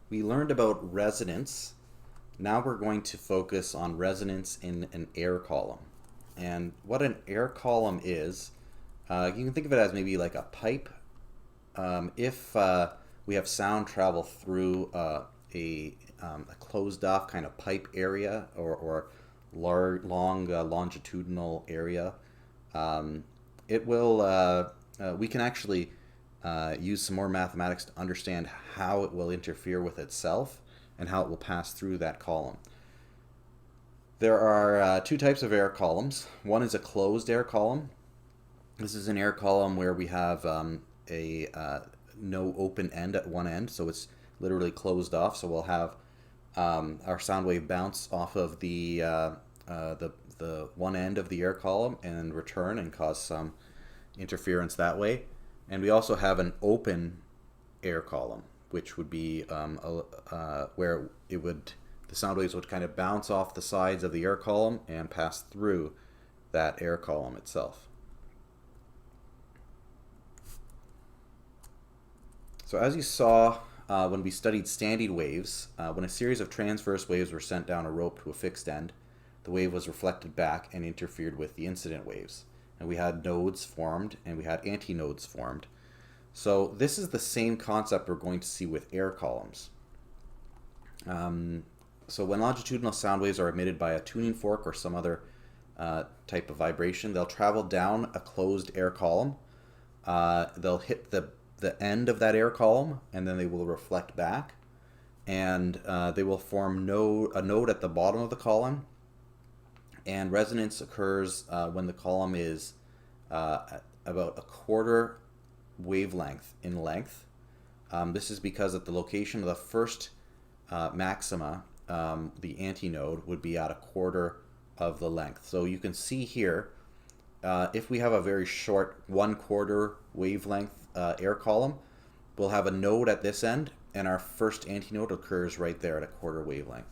We learned about resonance. Now we're going to focus on resonance in an air column. And what an air column is, you can think of it as maybe like a pipe. If we have sound travel through a closed off kind of pipe area or long longitudinal area, it will, we can actually use some more mathematics to understand how it will interfere with itself and how it will pass through that column. There are two types of air columns. One is a closed air column. This is an air column where we have no open end at one end, so it's literally closed off. So we'll have our sound wave bounce off of the one end of the air column and return and cause some interference that way. And we also have an open air column, which would be where the sound waves would kind of bounce off the sides of the air column and pass through that air column itself. So as you saw when we studied standing waves, when a series of transverse waves were sent down a rope to a fixed end, the wave was reflected back and interfered with the incident waves. And we had nodes formed and we had antinodes formed. So this is the same concept we're going to see with air columns. So when longitudinal sound waves are emitted by a tuning fork or some other type of vibration, they'll travel down a closed air column. They'll hit the end of that air column and then they will reflect back. And they will form a node at the bottom of the column. And resonance occurs when the column is about a quarter wavelength in length. This is because at the location of the first maxima, the antinode would be at a quarter of the length. So you can see here, if we have a very short 1/4 wavelength air column, we'll have a node at this end, and our first antinode occurs right there at a quarter wavelength.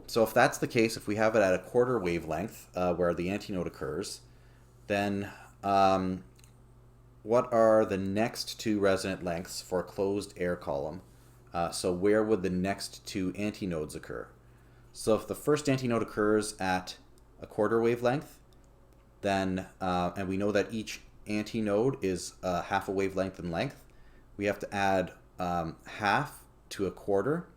So if that's the case, if we have it at a quarter wavelength where the antinode occurs, then what are the next two resonant lengths for a closed air column? So where would the next two antinodes occur? So if the first antinode occurs at a quarter wavelength, then, and we know that each antinode is half a wavelength in length, we have to add half to a quarter,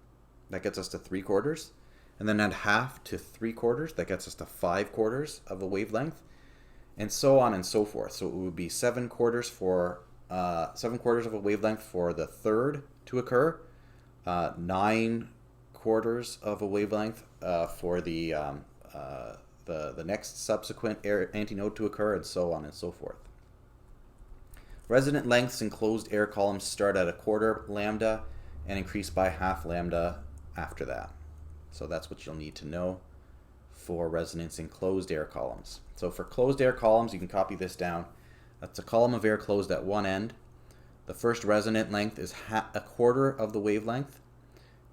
that gets us to 3/4. And then add half to 3/4, that gets us to 5/4 of a wavelength, and so on and so forth. So it would be 7/4 for 7/4 of a wavelength for the third to occur, 9/4 of a wavelength for the next subsequent antinode to occur, and so on and so forth. Resonant lengths in closed air columns start at a quarter lambda and increase by half lambda after that. So that's what you'll need to know for resonance in closed air columns. So for closed air columns, you can copy this down. That's a column of air closed at one end. The first resonant length is a quarter of the wavelength,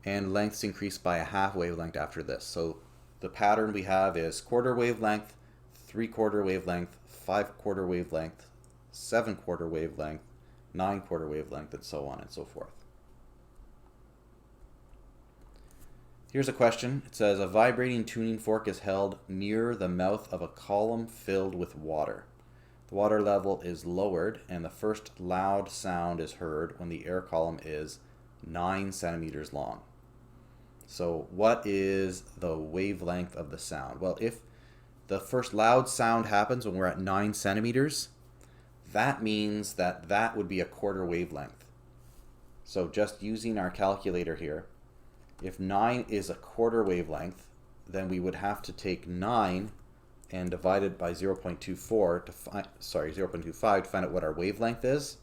and lengths increase by a half wavelength after this. So the pattern we have is quarter wavelength, 3/4 wavelength, 5/4 wavelength, 7/4 wavelength, 9/4 wavelength, and so on and so forth. Here's a question. It says, a vibrating tuning fork is held near the mouth of a column filled with water. The water level is lowered and the first loud sound is heard when the air column is 9 centimeters long. So what is the wavelength of the sound? Well, if the first loud sound happens when we're at 9 centimeters, that means that that would be a quarter wavelength. So just using our calculator here, if 9 is a quarter wavelength, then we would have to take 9 and divide it by 0.25 to find out what our wavelength is,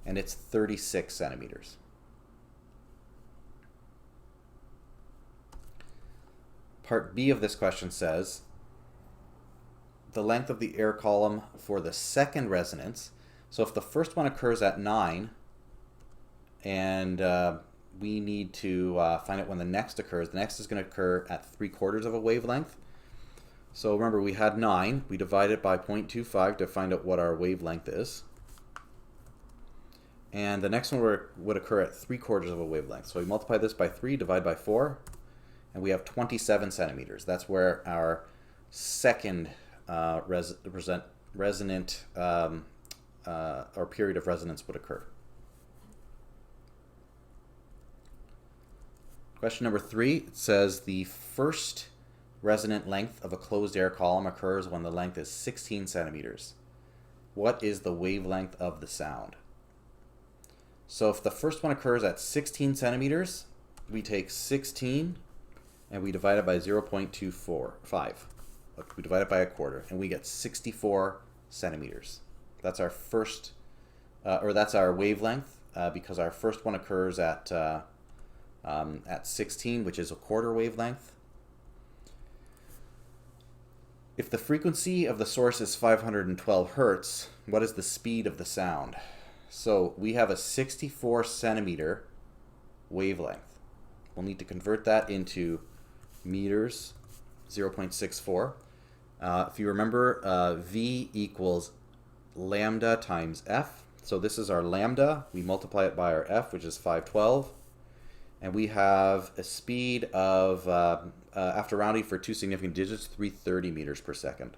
and it's 36 centimeters. Part B of this question says, the length of the air column for the second resonance. So if the first one occurs at 9, and we need to find out when the next occurs. The next is going to occur at 3/4 of a wavelength. So remember, we had 9. We divided it by 0.25 to find out what our wavelength is. And the next one would occur at 3/4 of a wavelength. So we multiply this by 3, divide by 4, and we have 27 centimeters. That's where our second resonant or period of resonance would occur. Question number 3, it says the first resonant length of a closed air column occurs when the length is 16 centimeters. What is the wavelength of the sound? So if the first one occurs at 16 centimeters, we take 16 and we divide it by 0.245. We divide it by 1/4 and we get 64 centimeters. That's our first, that's our wavelength because our first one occurs at 16, which is 1/4 wavelength. If the frequency of the source is 512 hertz, what is the speed of the sound? So we have a 64 centimeter wavelength. We'll need to convert that into meters, 0.64. If you remember, V equals lambda times F. So this is our lambda. We multiply it by our F, which is 512. And we have a speed of, after rounding for 2 significant digits, 330 meters per second.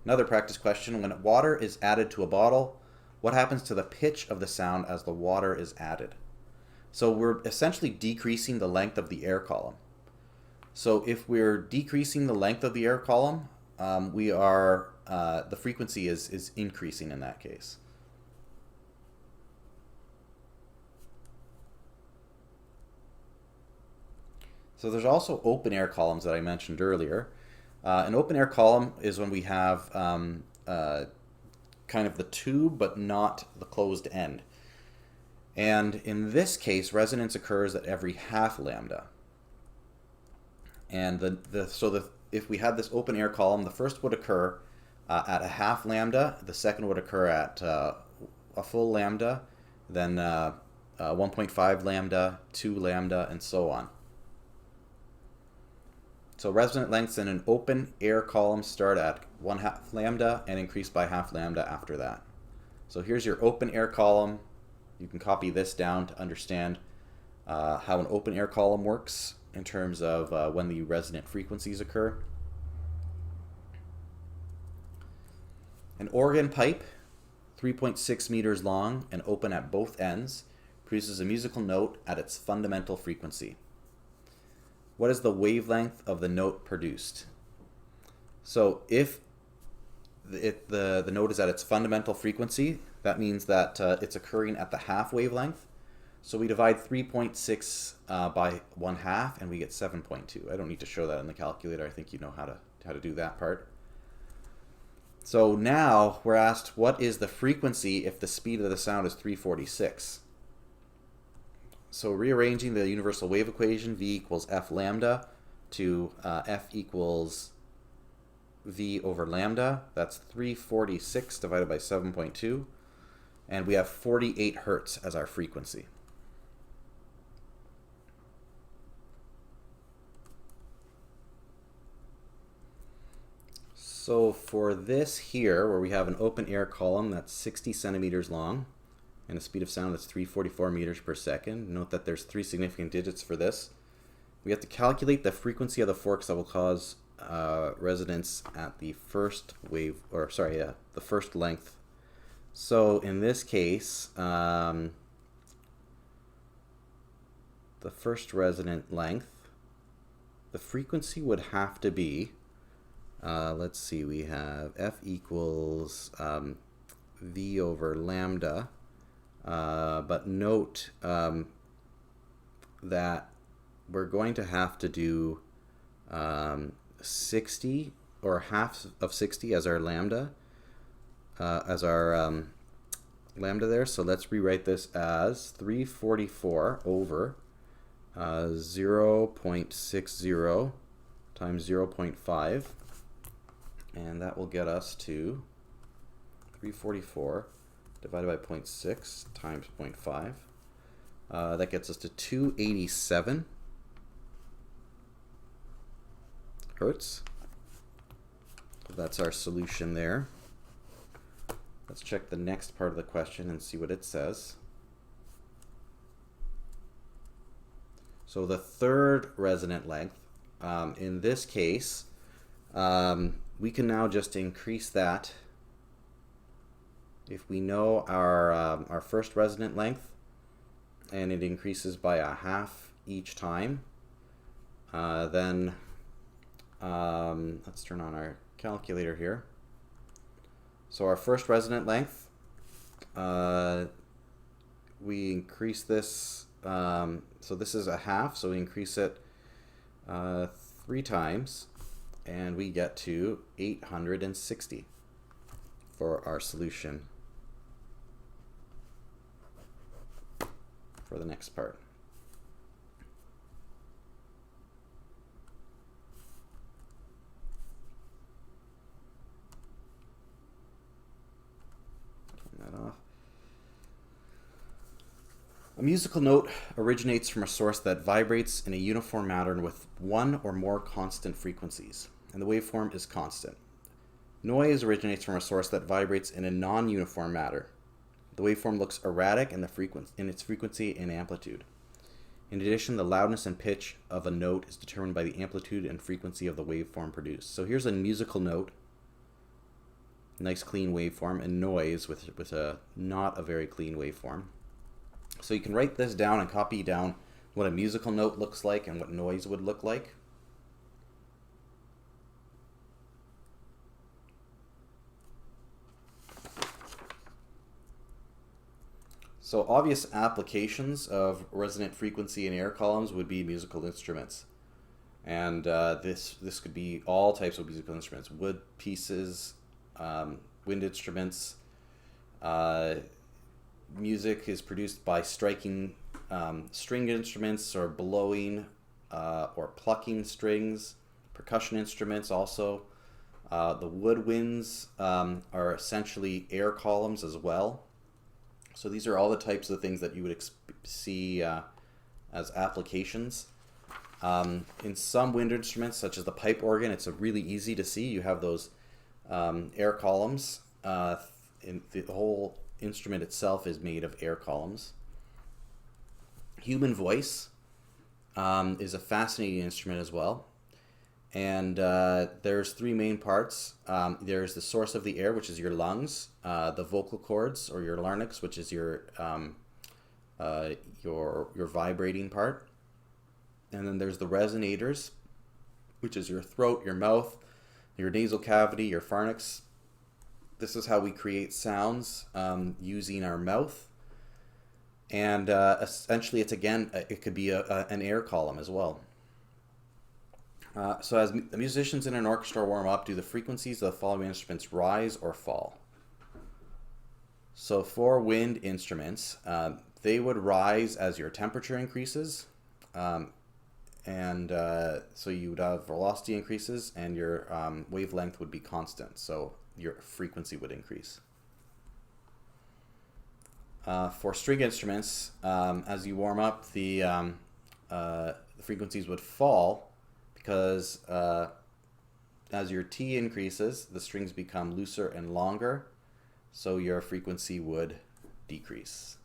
Another practice question, when water is added to a bottle, what happens to the pitch of the sound as the water is added? So we're essentially decreasing the length of the air column. So if we're decreasing the length of the air column, the frequency is increasing in that case. So there's also open air columns that I mentioned earlier. An open air column is when we have kind of the tube but not the closed end. And in this case, resonance occurs at every half lambda. And if we had this open air column, the first would occur at a half lambda, the second would occur at a full lambda, then 1.5 lambda, 2 lambda, and so on. So resonant lengths in an open air column start at 1/2 lambda and increase by half lambda after that. So here's your open air column. You can copy this down to understand how an open air column works in terms of when the resonant frequencies occur. An organ pipe, 3.6 meters long and open at both ends, produces a musical note at its fundamental frequency. What is the wavelength of the note produced? So if the note is at its fundamental frequency, that means that it's occurring at the half wavelength. So we divide 3.6 by 1/2 and we get 7.2. I don't need to show that in the calculator. I think you know how to do that part. So now we're asked, what is the frequency if the speed of the sound is 346? So rearranging the universal wave equation, V equals F lambda to F equals V over lambda, that's 346 divided by 7.2, and we have 48 hertz as our frequency. So for this here, where we have an open air column that's 60 centimeters long and a speed of sound that's 344 meters per second, note that there's 3 significant digits for this. We have to calculate the frequency of the forks that will cause resonance at the first the first length. So in this case, the first resonant length, the frequency would have to be, let's see, we have F equals V over lambda, but note that we're going to have to do 60 or half of 60 as our lambda, lambda there. So let's rewrite this as 344 over 0.60 times 0.5, and that will get us to 344 divided by 0.6 times 0.5. That gets us to 287 hertz. So that's our solution there. Let's check the next part of the question and see what it says. So the third resonant length, in this case, we can now just increase that. If we know our first resonant length, and it increases by a half each time, then let's turn on our calculator here. So our first resonant length, we increase this, so this is a half, so we increase it 3 times, and we get to 860 for our solution for the next part. Turn that off. A musical note originates from a source that vibrates in a uniform pattern with one or more constant frequencies, and the waveform is constant. Noise originates from a source that vibrates in a non-uniform manner. The waveform looks erratic in its frequency and amplitude. In addition, the loudness and pitch of a note is determined by the amplitude and frequency of the waveform produced. So here's a musical note, nice clean waveform, and noise with a not a very clean waveform. So you can write this down and copy down what a musical note looks like and what noise would look like. So obvious applications of resonant frequency in air columns would be musical instruments. And this could be all types of musical instruments: wood pieces, wind instruments. Music is produced by striking stringed instruments, or blowing or plucking strings. Percussion instruments also. The woodwinds are essentially air columns as well. So these are all the types of things that you would see as applications. In some wind instruments, such as the pipe organ, it's really easy to see. You have those air columns. The whole instrument itself is made of air columns. Human voice is a fascinating instrument as well. And there's 3 main parts. There's the source of the air, which is your lungs, the vocal cords, or your larynx, which is your vibrating part. And then there's the resonators, which is your throat, your mouth, your nasal cavity, your pharynx. This is how we create sounds using our mouth. And essentially, it could be an air column as well. So as the musicians in an orchestra warm up, do the frequencies of the following instruments rise or fall? So for wind instruments, they would rise as your temperature increases, so you would have velocity increases, and your wavelength would be constant, so your frequency would increase. For string instruments, as you warm up, the frequencies would fall, because as your T increases, the strings become looser and longer, so your frequency would decrease.